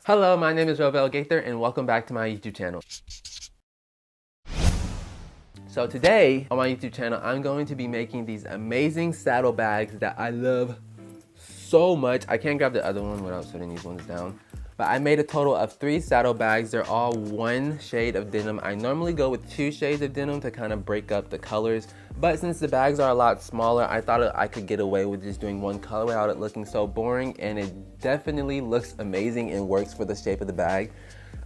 Hello, my name is Robel Gaither and welcome back to my YouTube channel. So today on my YouTube channel, I'm going to be making these amazing saddle bags that I love so much. I can't grab the other one without setting these ones down. But I made a total of 3 saddle bags. They're all one shade of denim. I normally go with 2 shades of denim to kind of break up the colors. But since the bags are a lot smaller, I thought I could get away with just doing one color without it looking so boring. And it definitely looks amazing and works for the shape of the bag.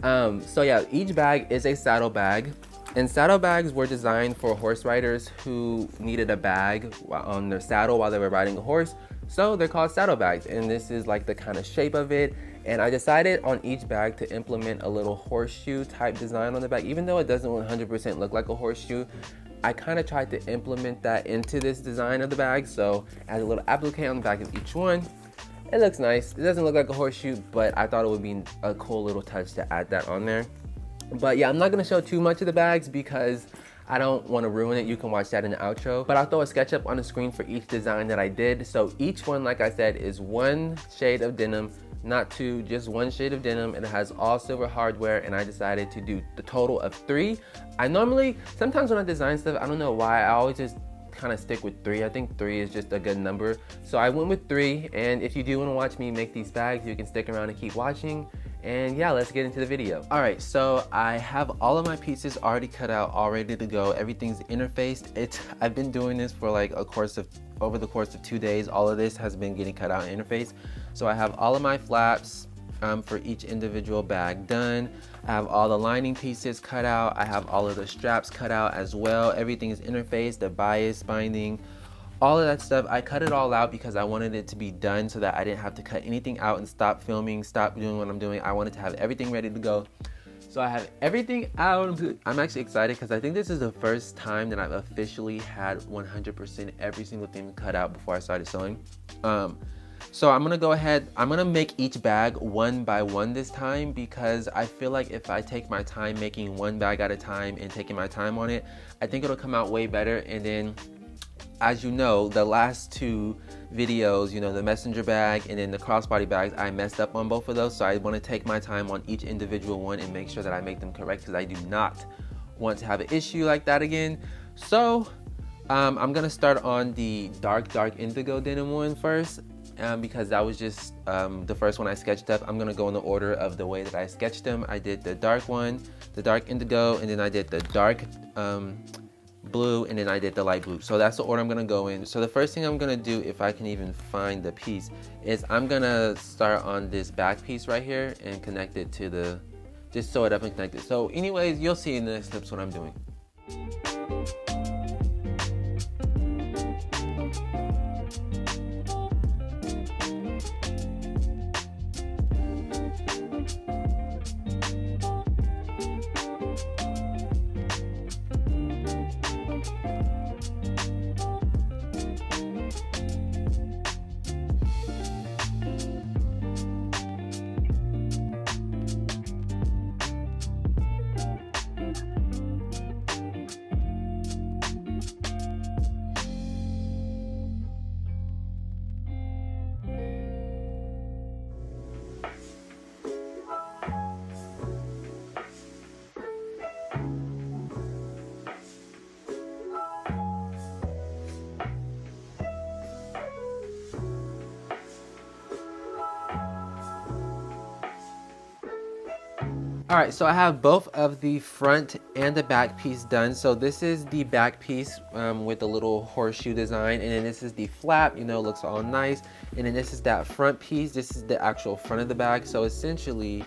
So yeah, each bag is a saddle bag. And saddle bags were designed for horse riders who needed a bag on their saddle while they were riding a horse. So they're called saddle bags, and this is like the kind of shape of it. And I decided on each bag to implement a little horseshoe type design on the back. Even though it doesn't 100% look like a horseshoe, I kind of tried to implement that into this design of the bag. So I had a little applique on the back of each one. It looks nice. It doesn't look like a horseshoe, but I thought it would be a cool little touch to add that on there. But yeah, I'm not gonna show too much of the bags because I don't want to ruin it. You can watch that in the outro. But I'll throw a SketchUp on the screen for each design that I did. So each one, like I said, is one shade of denim, not 2, just 1 shade of denim. And it has all silver hardware, and I decided to do the total of 3. Sometimes when I design stuff, I don't know why, I always just kind of stick with 3. I think 3 is just a good number. So I went with 3, and if you do want to watch me make these bags, you can stick around and keep watching. And yeah, let's get into the video. All right, so I have all of my pieces already cut out, all ready to go. Everything's interfaced. I've been doing this for like over the course of 2 days. All of this has been getting cut out and interfaced. So I have all of my flaps for each individual bag done. I have all the lining pieces cut out. I have all of the straps cut out as well. Everything is interfaced, the bias, binding, all of that stuff. I cut it all out because I wanted it to be done so that I didn't have to cut anything out and stop filming, stop doing what I'm doing. I wanted to have everything ready to go. So I have everything out. I'm actually excited because I think this is the first time that I've officially had 100% every single thing cut out before I started sewing. So I'm gonna go ahead, I'm gonna make each bag one by one this time because I feel like if I take my time making one bag at a time and taking my time on it, I think it'll come out way better. And then, as you know, the last 2 videos, you know, the messenger bag and then the crossbody bags, I messed up on both of those. So I want to take my time on each individual one and make sure that I make them correct because I do not want to have an issue like that again. So I'm gonna start on the dark indigo denim one first because that was just the first one I sketched up. I'm gonna go in the order of the way that I sketched them. I did the dark one, the dark indigo, and then I did the dark blue, and then I did the light blue. So that's the order I'm gonna go in. So the first thing I'm gonna do, if I can even find the piece, is I'm gonna start on this back piece right here and connect it to the, just sew it up and connect it. So anyways, you'll see in the next steps what I'm doing. All right, so I have both of the front and the back piece done. So this is the back piece with the little horseshoe design, and then this is the flap, you know, looks all nice. And then this is that front piece. This is the actual front of the bag. So essentially,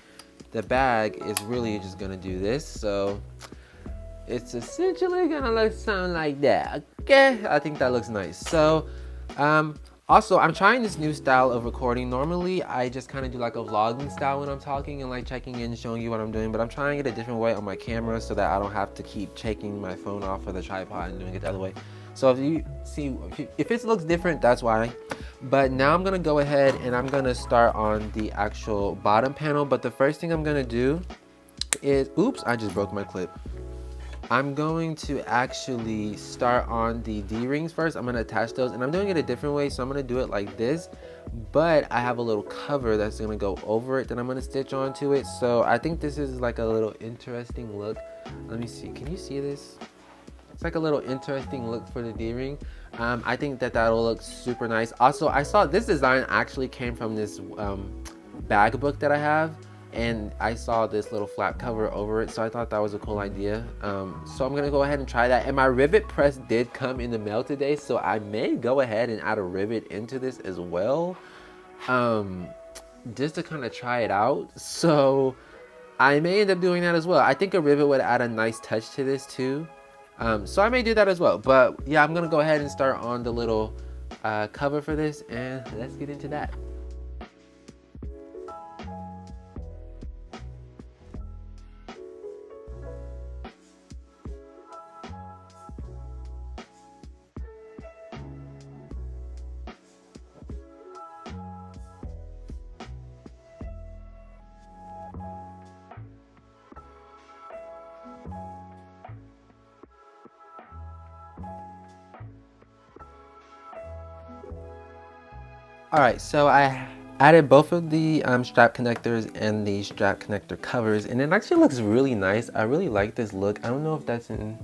the bag is really just gonna do this. So it's essentially gonna look something like that. Okay, I think that looks nice. So also, I'm trying this new style of recording. Normally, I just kind of do like a vlogging style when I'm talking and like checking in, showing you what I'm doing, but I'm trying it a different way on my camera so that I don't have to keep taking my phone off of the tripod and doing it the other way. So if you see, if it looks different, that's why. But now I'm gonna go ahead and I'm gonna start on the actual bottom panel. But the first thing I'm gonna do is, oops, I just broke my clip. I'm going to actually start on the D-rings first. I'm gonna attach those, and I'm doing it a different way, so I'm gonna do it like this, but I have a little cover that's gonna go over it that I'm gonna stitch onto it. So I think this is like a little interesting look. Let me see, can you see this? It's like a little interesting look for the D-ring. I think that that'll look super nice. Also, I saw this design actually came from this bag book that I have, and I saw this little flap cover over it, so I thought that was a cool idea. So I'm gonna go ahead and try that. And my rivet press did come in the mail today, so I may go ahead and add a rivet into this as well, just to kind of try it out. So I may end up doing that as well. I think a rivet would add a nice touch to this too. So I may do that as well. But yeah, I'm gonna go ahead and start on the little cover for this, and let's get into that. All right, so I added both of the strap connectors and the strap connector covers, and it actually looks really nice. I really like this look. I don't know if that's in,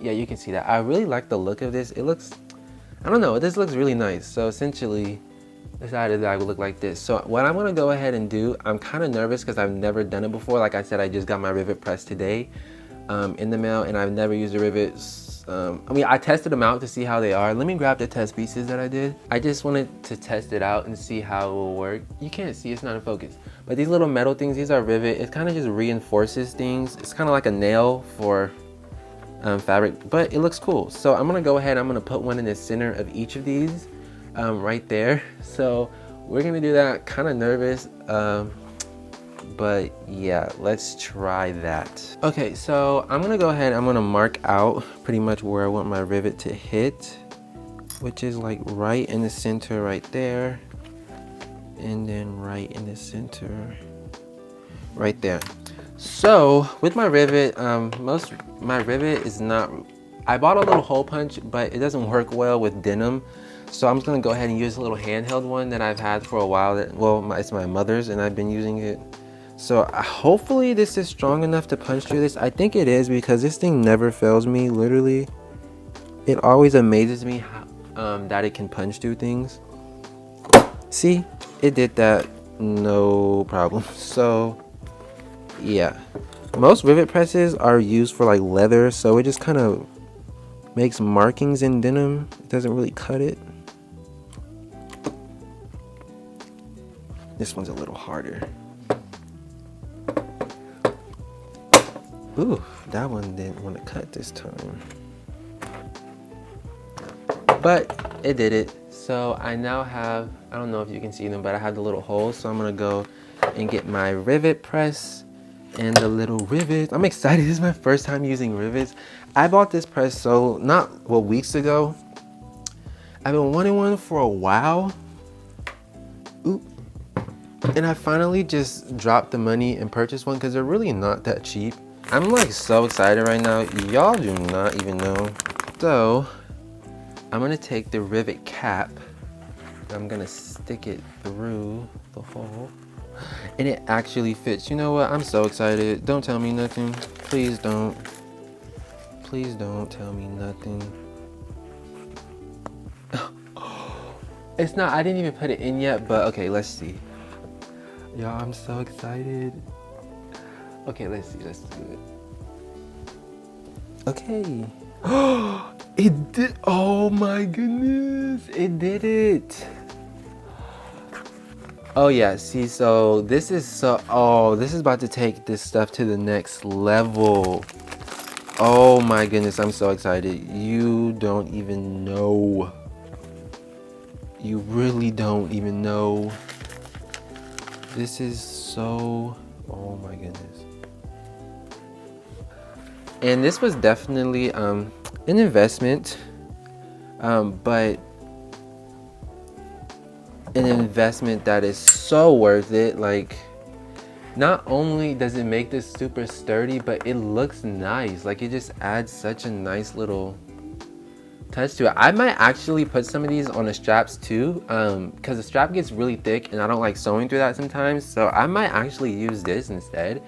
yeah, you can see that. I really like the look of this. It looks, I don't know, this looks really nice. So essentially, decided that I would look like this. So what I'm gonna go ahead and do, I'm kind of nervous because I've never done it before. Like I said, I just got my rivet press today in the mail, and I've never used the rivets. I mean, I tested them out to see how they are. Let me grab the test pieces that I did. I just wanted to test it out and see how it will work. You can't see, it's not in focus. But these little metal things, these are rivet. It kind of just reinforces things. It's kind of like a nail for fabric, but it looks cool. So I'm gonna go ahead, I'm gonna put one in the center of each of these right there. So we're gonna do that, kind of nervous. But yeah, let's try that. Okay, so I'm gonna go ahead, I'm gonna mark out pretty much where I want my rivet to hit, which is like right in the center right there, and then right in the center right there. So with my rivet, my rivet is not, I bought a little hole punch, but it doesn't work well with denim. So I'm just gonna go ahead and use a little handheld one that I've had for a while. It's my mother's, and I've been using it. So hopefully this is strong enough to punch through this. I think it is, because this thing never fails me, literally. It always amazes me how, that it can punch through things. See, it did that, no problem. So yeah, most rivet presses are used for like leather, so it just kind of makes markings in denim. It doesn't really cut it. This one's a little harder. Ooh, that one didn't want to cut this time. But it did it. So I now have, I don't know if you can see them, but I have the little holes. So I'm gonna go and get my rivet press and the little rivets. I'm excited, this is my first time using rivets. I bought this press weeks ago. I've been wanting one for a while. Oop. And I finally just dropped the money and purchased one because they're really not that cheap. I'm like so excited right now. Y'all do not even know. So I'm gonna take the rivet cap. I'm gonna stick it through the hole. And it actually fits. You know what? I'm so excited. Don't tell me nothing. Please don't. Please don't tell me nothing. It's not, I didn't even put it in yet, but okay, let's see. Y'all, I'm so excited. Okay, let's see, let's do it. Okay. It did, oh my goodness, it did it. Oh yeah, see, so this is this is about to take this stuff to the next level. Oh my goodness, I'm so excited. You don't even know. You really don't even know. This is so, oh my goodness. And this was definitely an investment, but an investment that is so worth it. Like, Not only does it make this super sturdy, but it looks nice. Like it just adds such a nice little touch to it. I might actually put some of these on the straps too, because the strap gets really thick and I don't like sewing through that sometimes. So I might actually use this instead.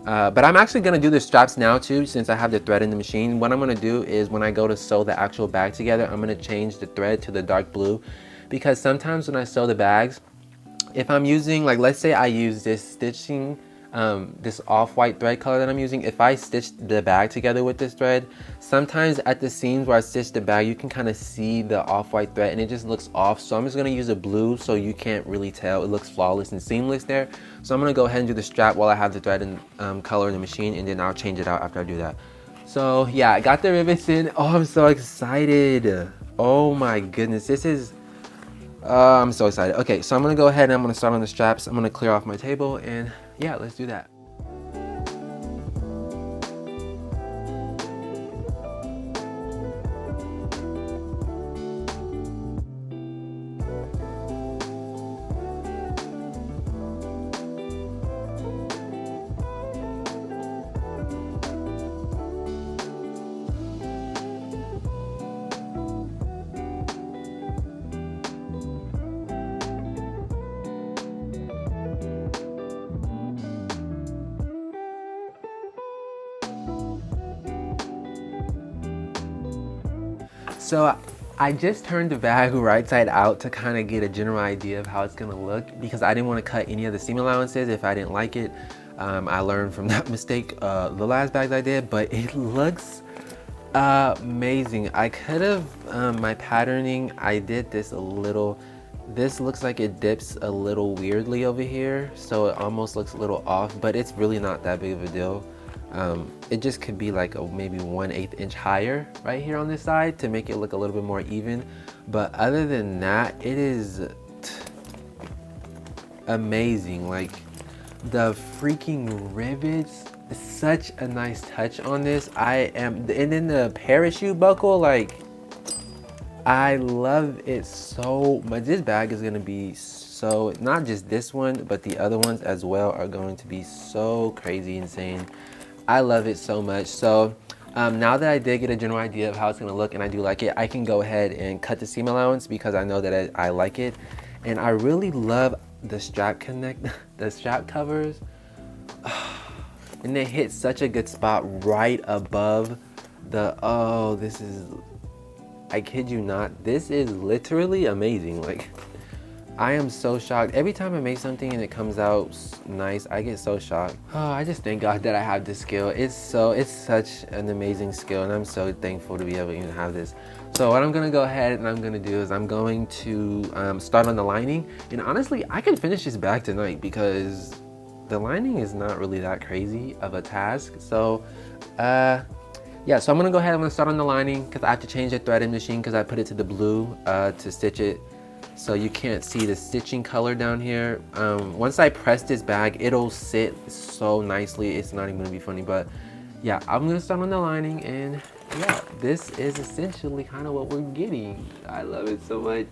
But I'm actually gonna do the straps now too, since I have the thread in the machine. What I'm gonna do is when I go to sew the actual bag together, I'm gonna change the thread to the dark blue, because sometimes when I sew the bags, if I'm using, like, let's say I use this stitching, this off-white thread color that I'm using, if I stitch the bag together with this thread, sometimes at the seams where I stitch the bag, you can kind of see the off-white thread and it just looks off. So I'm just gonna use a blue so you can't really tell. It looks flawless and seamless there. So I'm gonna go ahead and do the strap while I have the thread and color in the machine, and then I'll change it out after I do that. So yeah, I got the rivets in. Oh, I'm so excited. Oh my goodness, this is, I'm so excited. Okay, so I'm gonna go ahead and I'm gonna start on the straps. I'm gonna clear off my table and yeah, let's do that. So I just turned the bag right side out to kind of get a general idea of how it's gonna look, because I didn't want to cut any of the seam allowances if I didn't like it. I learned from that mistake the last bags I did, but it looks amazing. I could have, my patterning, I did this a little, this looks like it dips a little weirdly over here, so it almost looks a little off, but it's really not that big of a deal. It just could be like maybe 1/8 inch higher right here on this side to make it look a little bit more even. But other than that, it is amazing. Like the freaking rivets, such a nice touch on this. And then the parachute buckle, like I love it so much. This bag is gonna be so, not just this one, but the other ones as well are going to be so crazy insane. I love it so much. So now that I did get a general idea of how it's gonna look and I do like it, I can go ahead and cut the seam allowance because I know that I like it. And I really love the strap the strap covers. And they hit such a good spot right above the, oh, this is, I kid you not, this is literally amazing. Like, I am so shocked. Every time I make something and it comes out nice, I get so shocked. Oh, I just thank God that I have this skill. It's such an amazing skill, and I'm so thankful to be able to even have this. So what I'm gonna go ahead and I'm gonna do is I'm going to start on the lining. And honestly, I can finish this bag tonight because the lining is not really that crazy of a task. So yeah, so I'm gonna go ahead, I'm gonna start on the lining because I have to change the threading machine because I put it to the blue to stitch it. So you can't see the stitching color down here. Once I press this bag, it'll sit so nicely. It's not even gonna be funny, but yeah, I'm gonna start on the lining, and yeah, this is essentially kind of what we're getting. I love it so much.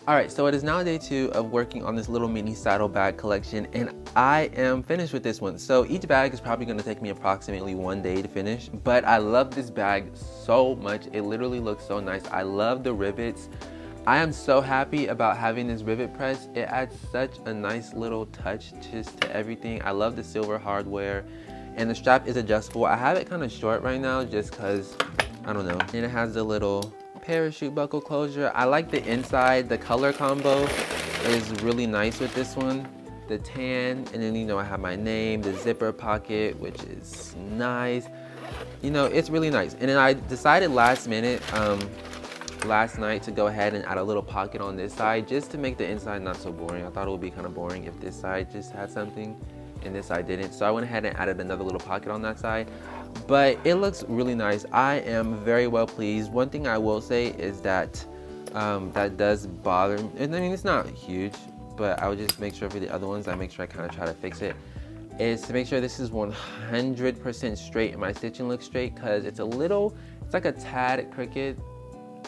Alright, so it is now day 2 of working on this little mini saddle bag collection, and I am finished with this one. So each bag is probably going to take me approximately 1 day to finish, but I love this bag so much. It literally looks so nice. I love the rivets. I am so happy about having this rivet press. It adds such a nice little touch just to everything. I love the silver hardware, and the strap is adjustable. I have it kind of short right now just because, I don't know. And it has the little parachute buckle closure. I like the inside. The color combo is really nice with this one. The tan, and then, you know, I have my name, the zipper pocket, which is nice. You know, it's really nice. And then I decided last minute, last night, to go ahead and add a little pocket on this side just to make the inside not so boring. I thought it would be kind of boring if this side just had something and this side didn't. So I went ahead and added another little pocket on that side. But it looks really nice. I am very well pleased. One thing I will say is that that does bother me. And I mean, it's not huge, but I would just make sure for the other ones, I make sure I kind of try to fix it, is to make sure this is 100% straight and my stitching looks straight, because it's like a tad crooked.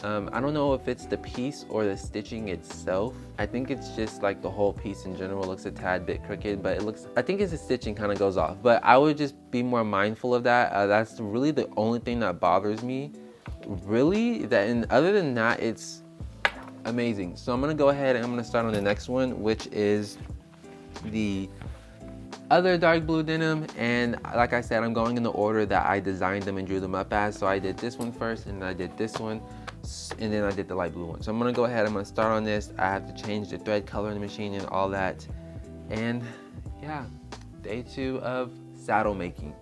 I don't know if it's the piece or the stitching itself. I think it's just like the whole piece in general looks a tad bit crooked, but I think it's the stitching kind of goes off. But I would just be more mindful of that. That's really the only thing that bothers me. Really, and other than that, it's amazing. So I'm gonna go ahead and I'm gonna start on the next one, which is the other dark blue denim. And like I said, I'm going in the order that I designed them and drew them up as. So I did this one first, and I did this one, and then I did the light blue one. So I'm gonna go ahead, I'm gonna start on this. I have to change the thread color in the machine and all that. And yeah, day 2 of saddle making.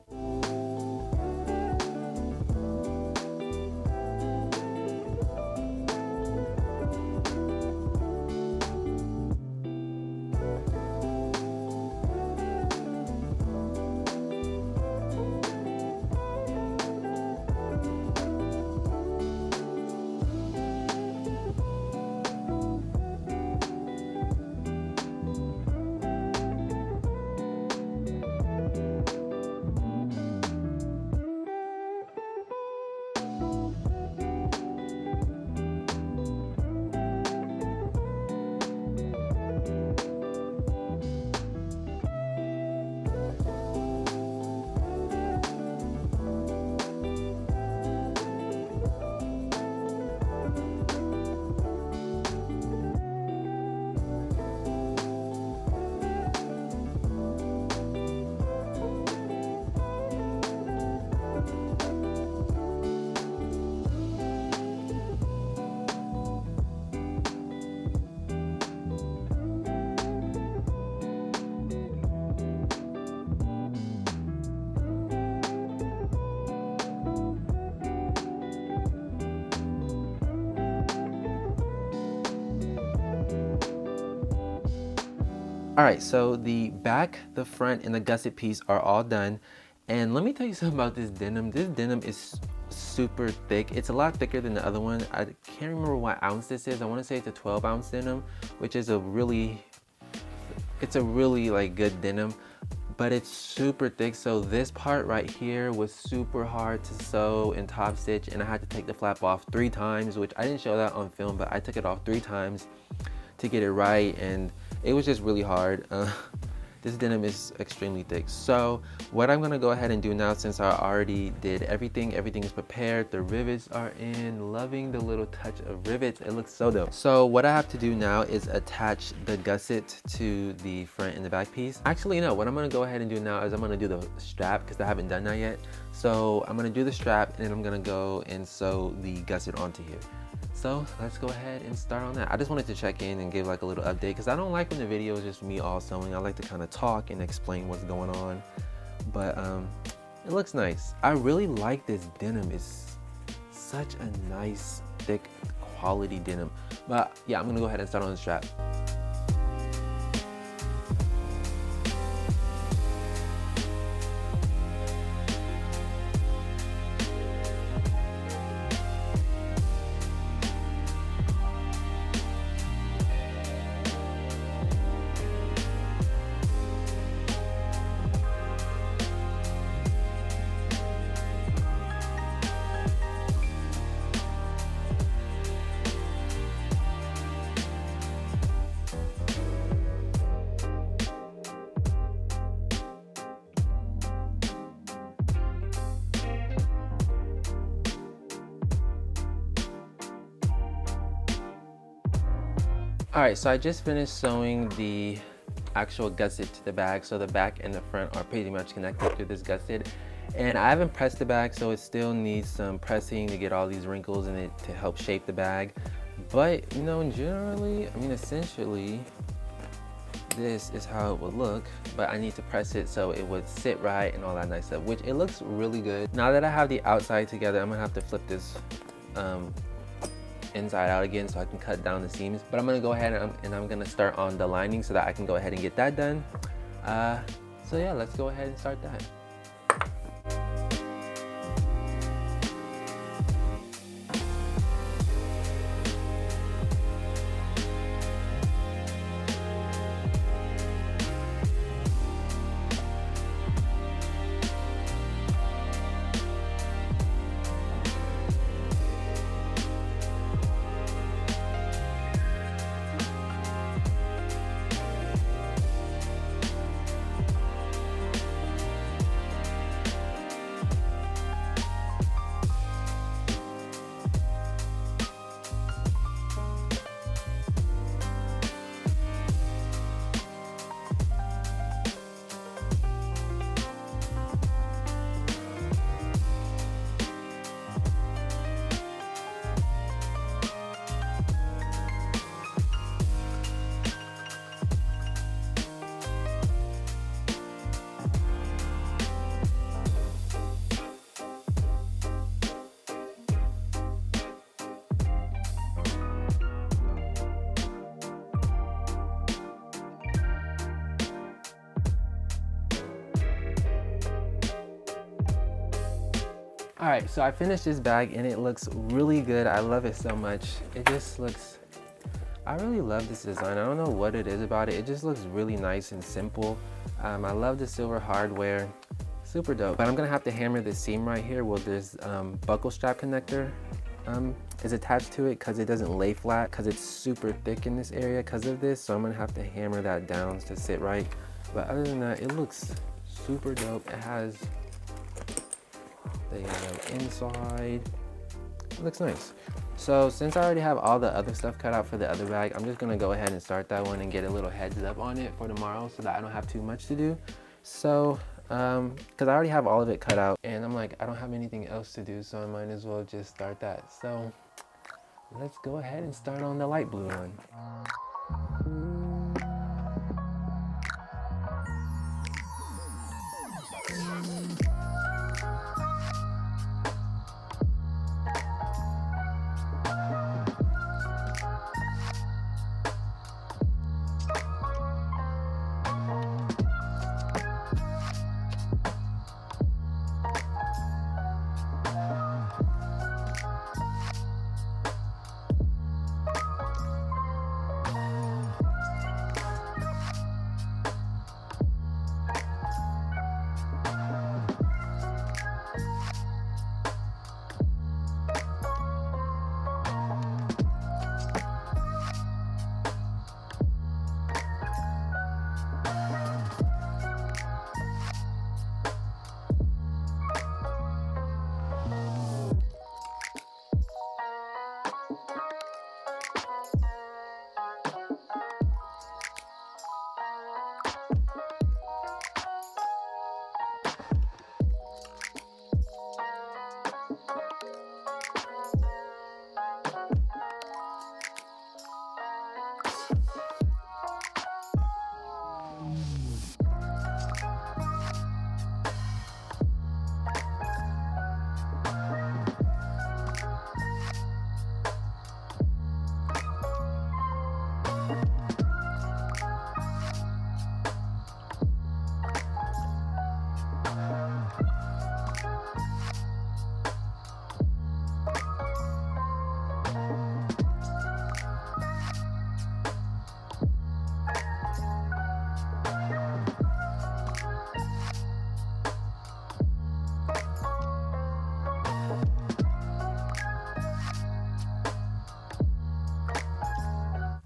Alright, so the back, the front, and the gusset piece are all done. And let me tell you something about this denim. This denim is super thick. It's a lot thicker than the other one. I can't remember what ounce this is. I want to say it's a 12-ounce denim, which is a really like good denim, but it's super thick. So this part right here was super hard to sew and top stitch, and I had to take the flap off 3 times, which I didn't show that on film, but I took it off 3 times to get it right, and it was just really hard. This denim is extremely thick. So what I'm gonna go ahead and do now, since I already did everything is prepared, the rivets are in, loving the little touch of rivets, it looks so dope. So what I have to do now is attach the gusset to the front and the back piece. Actually, no, what I'm gonna go ahead and do now is I'm gonna do the strap, because I haven't done that yet. So I'm gonna do the strap, and then I'm gonna go and sew the gusset onto here. So let's go ahead and start on that. I just wanted to check in and give like a little update, because I don't like when the video is just me all sewing. I like to kind of talk and explain what's going on. But it looks nice. I really like this denim. It's such a nice, thick, quality denim. But yeah, I'm gonna go ahead and start on the strap. All right, so I just finished sewing the actual gusset to the bag, so the back and the front are pretty much connected through this gusset. And I haven't pressed the bag, so it still needs some pressing to get all these wrinkles in it to help shape the bag. But you know, generally, I mean, essentially, this is how it would look, but I need to press it so it would sit right and all that nice stuff, which it looks really good. Now that I have the outside together, I'm gonna have to flip this inside out again so I can cut down the seams. But I'm gonna go ahead and I'm gonna start on the lining so that I can go ahead and get that done. So yeah, let's go ahead and start that. All right, so I finished this bag and it looks really good. I love it so much. It just looks, I really love this design. I don't know what it is about it. It just looks really nice and simple. I love the silver hardware, super dope. But I'm gonna have to hammer this seam right here where this buckle strap connector is attached to it because it doesn't lay flat because it's super thick in this area because of this. So I'm gonna have to hammer that down to sit right. But other than that, it looks super dope. It has the inside, it looks nice. So since I already have all the other stuff cut out for the other bag, I'm just gonna go ahead and start that one and get a little heads up on it for tomorrow so that I don't have too much to do. So because I already have all of it cut out and I'm like, I don't have anything else to do, so I might as well just start that. So let's go ahead and start on the light blue one.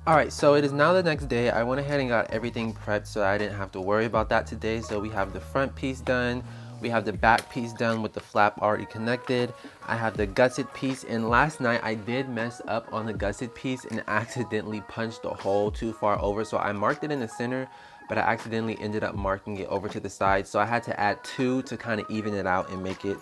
All right, so it is now the next day. I went ahead and got everything prepped so I didn't have to worry about that today. So we have the front piece done, We have the back piece done with the flap already connected. I have the gusset piece, and last night I did mess up on the gusset piece and accidentally punched the hole too far over. So I marked it in the center, but I accidentally ended up marking it over to the side. So I had to add 2 to kind of even it out and make it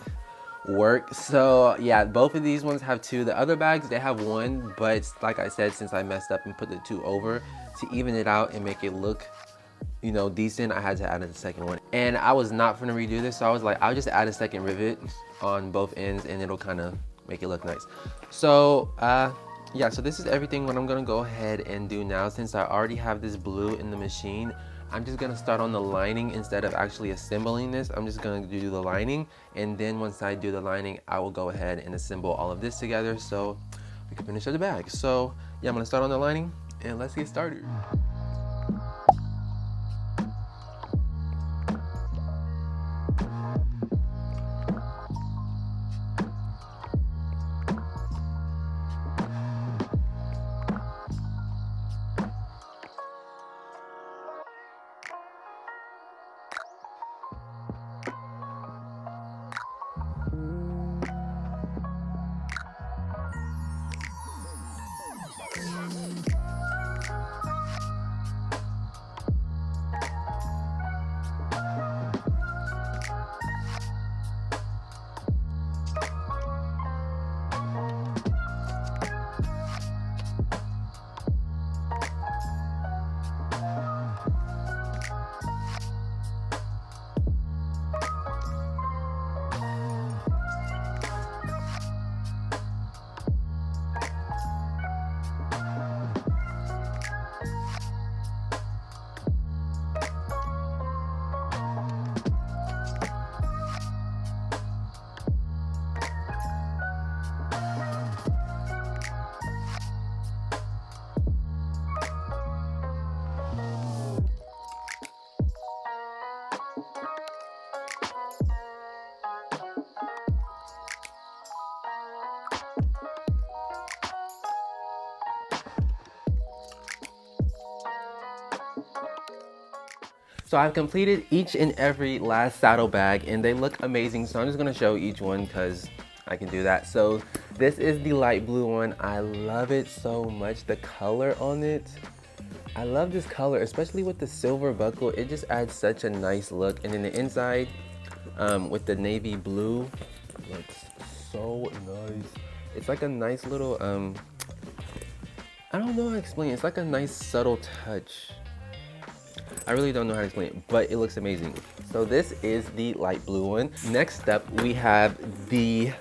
work. So yeah, both of these ones have 2. The other bags, they have 1, but like I said, since I messed up and put the 2 over to even it out and make it look, you know, decent, I had to add a second one. And I was not gonna redo this, so I was like, I'll just add a second rivet on both ends and it'll kind of make it look nice. So yeah, so this is everything what I'm gonna go ahead and do now. Since I already have this blue in the machine, I'm just gonna start on the lining instead of actually assembling this. I'm just gonna do the lining, and then once I do the lining, I will go ahead and assemble all of this together so we can finish up the bag. So yeah, I'm gonna start on the lining and let's get started. So I've completed each and every last saddle bag and they look amazing. So I'm just gonna show each one because I can do that. So this is the light blue one. I love it so much. The color on it, I love this color, especially with the silver buckle. It just adds such a nice look. And then the inside with the navy blue, looks so nice. It's like a nice little, I don't know how to explain it. It's like a nice subtle touch. I really don't know how to explain it, but it looks amazing. So this is the light blue one. Next up, we have the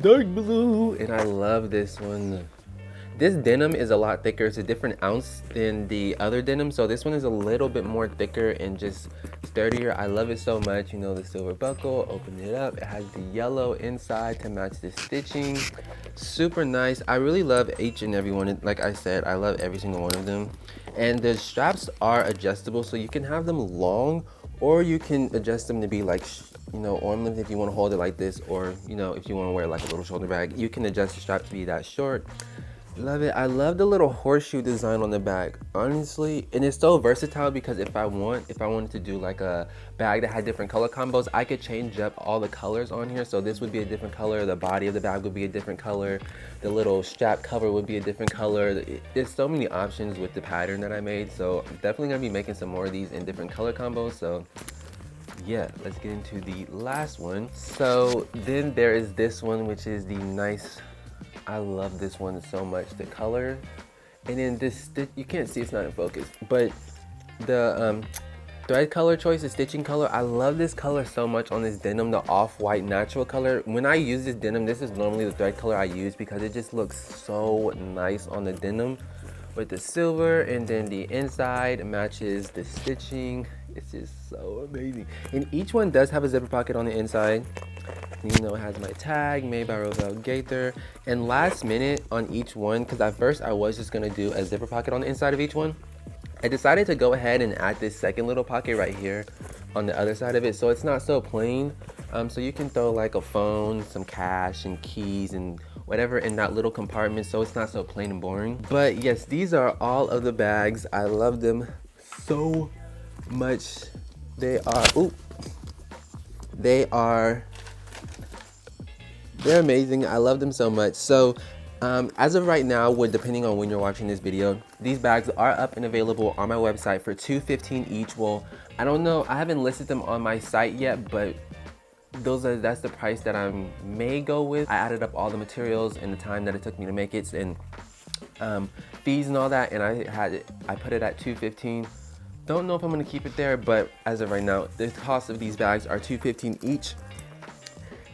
dark blue, and I love this one. This denim is a lot thicker. It's a different ounce than the other denim, so this one is a little bit more thicker and just sturdier. I love it so much. You know, the silver buckle, open it up. It has the yellow inside to match the stitching. Super nice. I really love each and every one. Like I said, I love every single one of them. And the straps are adjustable, so you can have them long, or you can adjust them to be like, you know, arm length if you want to hold it like this, or, you know, if you want to wear like a little shoulder bag, you can adjust the strap to be that short. Love it. I love the little horseshoe design on the bag, honestly, and it's so versatile because if I wanted to do like a bag that had different color combos, I could change up all the colors on here. So this would be a different color, the body of the bag would be a different color, the little strap cover would be a different color. There's so many options with the pattern that I made, so I'm definitely gonna be making some more of these in different color combos. So yeah, let's get into the last one. So then there is this one, which is the nice, I love this one so much, the color. And then this, you can't see, it's not in focus, but the thread color choice, the stitching color, I love this color so much on this denim, the off-white natural color. When I use this denim, this is normally the thread color I use because it just looks so nice on the denim with the silver, and then the inside matches the stitching. It's just so amazing. And each one does have a zipper pocket on the inside. You know, it has my tag, made by Roselle Gaither. And last minute on each one, because at first I was just gonna do a zipper pocket on the inside of each one, I decided to go ahead and add this second little pocket right here on the other side of it, so it's not so plain. So you can throw like a phone, some cash and keys and whatever in that little compartment, so it's not so plain and boring. But yes, these are all of the bags. I love them so much. They are, ooh, They're amazing. I love them so much. So as of right now, depending on when you're watching this video, these bags are up and available on my website for $2.15 each. Well, I don't know, I haven't listed them on my site yet, but that's the price that I may go with. I added up all the materials and the time that it took me to make it, and fees and all that, and I put it at $2.15. Don't know if I'm gonna keep it there, but as of right now, the cost of these bags are $2.15 each.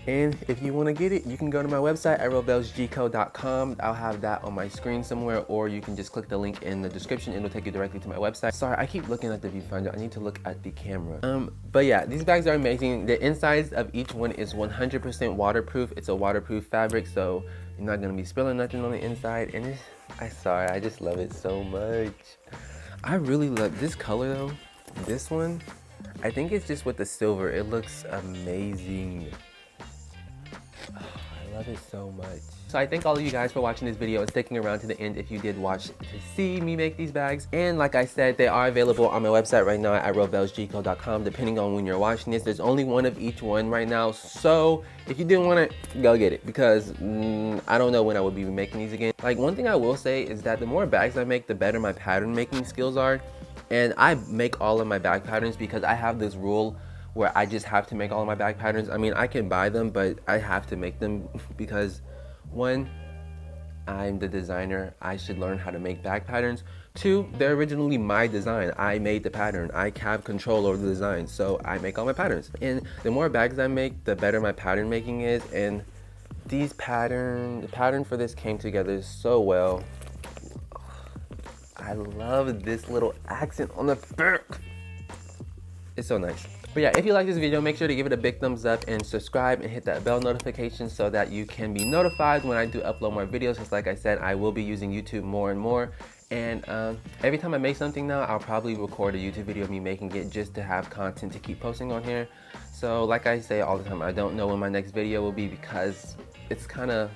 And if you want to get it, you can go to my website at rovelsgco.com. I'll have that on my screen somewhere, or you can just click the link in the description. It'll take you directly to my website. Sorry, I keep looking at the viewfinder. I need to look at the camera. But yeah, these bags are amazing. The insides of each one is 100% waterproof. It's a waterproof fabric, so you're not gonna be spilling nothing on the inside. And I just love it so much. I really love this color though. This one, I think it's just with the silver. It looks amazing. I love it so much. So I thank all of you guys for watching this video and sticking around to the end if you did watch to see me make these bags. And like I said, they are available on my website right now at rovelsgco.com. Depending on when you're watching this, there's only one of each one right now. So if you do want it, go get it, because I don't know when I will be making these again. Like, one thing I will say is that the more bags I make, the better my pattern making skills are. And I make all of my bag patterns because I have this rule where I just have to make all of my bag patterns. I mean, I can buy them, but I have to make them because, one, I'm the designer. I should learn how to make bag patterns. Two, they're originally my design. I made the pattern. I have control over the design, so I make all my patterns. And the more bags I make, the better my pattern making is. And the pattern for this came together so well. I love this little accent on the back. It's so nice. But yeah, if you like this video, make sure to give it a big thumbs up and subscribe and hit that bell notification so that you can be notified when I do upload more videos. Because like I said, I will be using YouTube more and more. And every time I make something now, I'll probably record a YouTube video of me making it just to have content to keep posting on here. So like I say all the time, I don't know when my next video will be because it's kind of,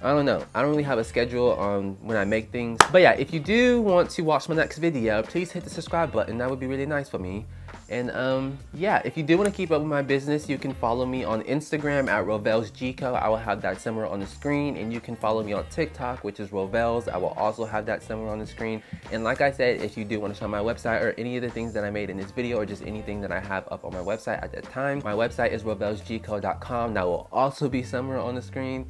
I don't know. I don't really have a schedule on when I make things. But yeah, if you do want to watch my next video, please hit the subscribe button. That would be really nice for me. And yeah, if you do want to keep up with my business, you can follow me on Instagram at rovelsgco. I will have that somewhere on the screen. And you can follow me on TikTok, which is rovels. I will also have that somewhere on the screen. And like I said, if you do want to check my website or any of the things that I made in this video, or just anything that I have up on my website at that time, my website is rovelsgco.com. That will also be somewhere on the screen.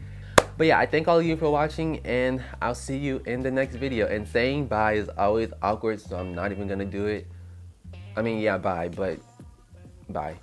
But yeah, I thank all of you for watching, and I'll see you in the next video. And saying bye is always awkward, so I'm not even gonna do it. I mean, yeah, bye, but bye.